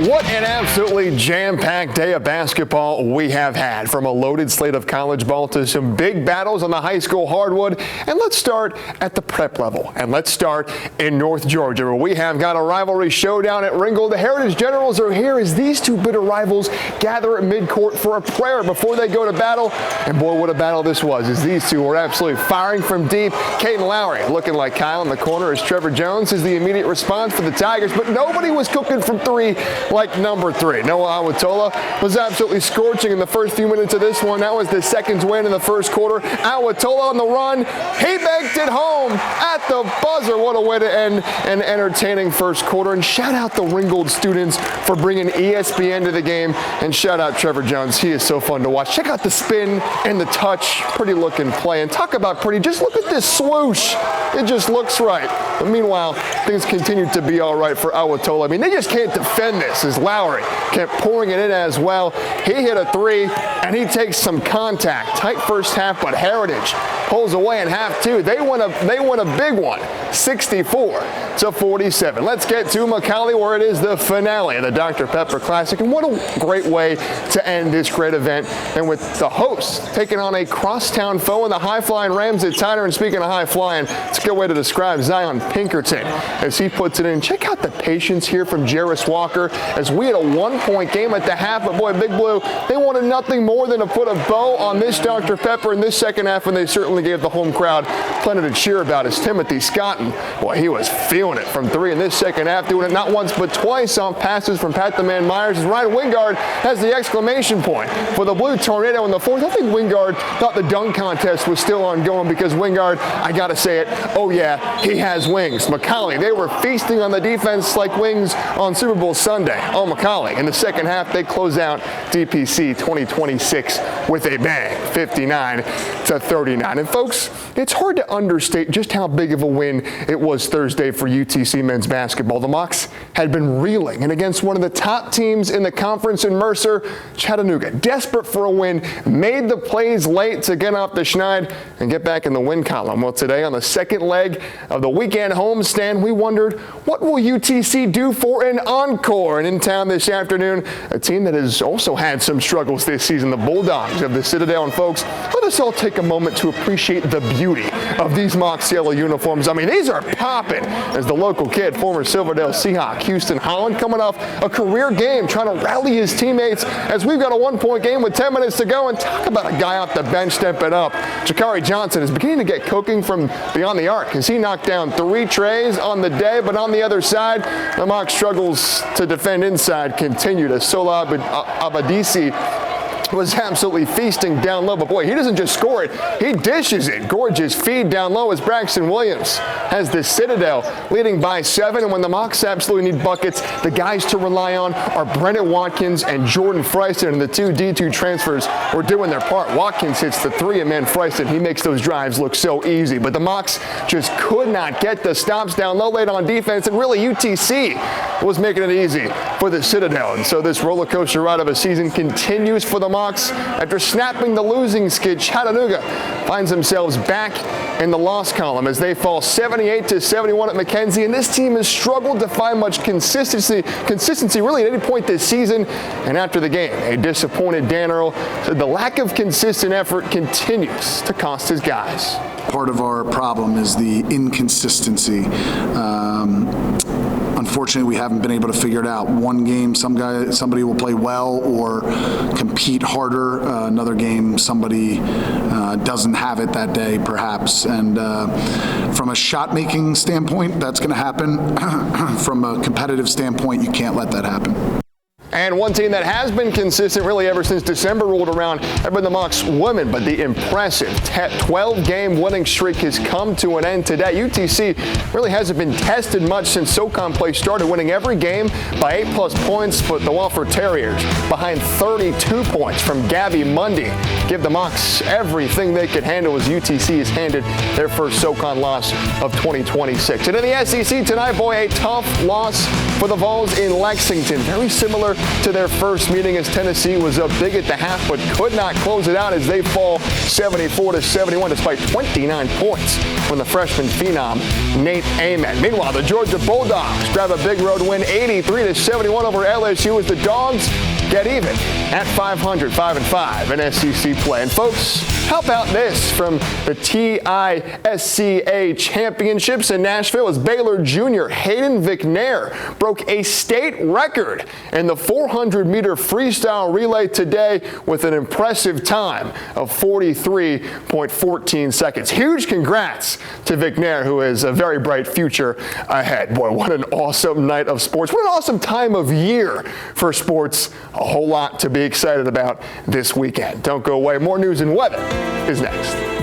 What an absolutely jam-packed day of basketball we have had, from a loaded slate of college ball to some big battles on the high school hardwood. And let's start at the prep level, and let's start in North Georgia, where we have got a rivalry showdown at Ringgold. The Heritage Generals are here as these two bitter rivals gather at midcourt for a prayer before they go to battle. And boy, what a battle this was, as these two were absolutely firing from deep. Caden Lowry looking like Kyle in the corner as Trevor Jones is the immediate response for the Tigers, but nobody was cooking from three like number 3. Noah Awatola was absolutely scorching in the first few minutes of this one. That was the second win in the first quarter. Awatola on the run. He banked it home at the buzzer. What a way to end an entertaining first quarter. And shout out the Ringgold students for bringing ESPN to the game. And shout out Trevor Jones. He is so fun to watch. Check out the spin and the touch. Pretty looking play. And talk about pretty. Just look at this swoosh. It just looks right. But meanwhile, things continue to be all right for Awatola. I mean, they just can't defend this, as Lowry kept pouring it in as well. He hit a 3, and he takes some contact. Tight first half, but Heritage pulls away in half 2. They won a big one, 64-47. Let's get to McCallie, where it is the finale of the Dr. Pepper Classic. And what a great way to end this great event. And with the hosts taking on a crosstown foe in the high-flying Ringgold-Tyner. And speaking of high-flying, it's a good way to describe Zion Pinkerton as he puts it in. Check out the patience here from Jarris Walker, as we had a 1-point game at the half. But boy, Big Blue, they wanted nothing more than to put a bow on this Dr. Pepper in this second half, and they certainly gave the home crowd plenty to cheer about, as Timothy Scotton, boy, he was feeling it from 3 in this second half, doing it not once but twice on passes from Pat the Man Myers, as Ryan Wingard has the exclamation point for the Blue Tornado in the fourth. I think Wingard thought the dunk contest was still ongoing, because Wingard, I gotta say it, oh yeah, he has wings. McCallie, they were feasting on the defense like wings on Super Bowl Sunday. Oh, McCallie, in the second half, they close out DPC 2026 with a bang, 59-39. And folks, it's hard to understate just how big of a win it was Thursday for UTC men's basketball. The Mocs had been reeling, and against one of the top teams in the conference in Mercer, Chattanooga, desperate for a win, made the plays late to get off the schneid and get back in the win column. Well, today on the second leg of the weekend homestand, we wondered, what will UTC do for an encore? And in town this afternoon, a team that has also had some struggles this season, the Bulldogs of the Citadel. And folks, let us all take a moment to appreciate the beauty of these Mocs yellow uniforms. I mean, these are popping, as the local kid, former Silverdale Seahawk Houston Holland, coming off a career game, trying to rally his teammates as we've got a 1-point game with 10 minutes to go. And talk about a guy off the bench stepping up. Jakari Johnson is beginning to get cooking from beyond the arc, as he knocked down 3 trays on the day. But on the other side, the Mocs struggles to defend inside continued, as Sola Abadisi was absolutely feasting down low. But boy, he doesn't just score it, he dishes it. Gorgeous feed down low, as Braxton Williams has the Citadel leading by 7. And when the Mocs absolutely need buckets, the guys to rely on are Brennan Watkins and Jordan Freiston, and the 2 D2 transfers were doing their part. Watkins hits the 3, and man, Freiston, he makes those drives look so easy. But the Mocs just could not get the stops down low late on defense, and really UTC was making it easy for the Citadel. And so this roller coaster ride of a season continues for the Mocs. After snapping the losing skid, Chattanooga finds themselves back in the loss column as they fall 78-71 at McKenzie. And this team has struggled to find much consistency really at any point this season. And after the game, a disappointed Dan Earl said the lack of consistent effort continues to cost his guys. Part of our problem is the inconsistency. Unfortunately, we haven't been able to figure it out. One game, somebody will play well or compete harder. Another game, somebody doesn't have it that day, perhaps. And from a shot-making standpoint, that's going to happen. From a competitive standpoint, you can't let that happen. And one team that has been consistent really ever since December rolled around have been the Mocs women, but the impressive 12-game winning streak has come to an end today. UTC really hasn't been tested much since SoCon play started, winning every game by 8+ points, but the Wofford Terriers behind 32 points from Gabby Mundy give the Mocs everything they could handle as UTC is handed their first SoCon loss of 2026. And in the SEC tonight, boy, a tough loss for the Vols in Lexington. Very similar to their first meeting, as Tennessee was up big at the half but could not close it out as they fall 74-71 despite 29 points from the freshman phenom Nate Ament. Meanwhile, the Georgia Bulldogs grab a big road win 83-71 over LSU as the Dogs get even at 500, 5-5 in SEC play. And folks, how about this from the TISCA Championships in Nashville as Baylor junior Hayden McNair broke a state record in the 400-meter freestyle relay today with an impressive time of 43.14 seconds. Huge congrats to McNair, who has a very bright future ahead. Boy, what an awesome night of sports. What an awesome time of year for sports. A whole lot to be excited about this weekend. Don't go away. More news and weather is next.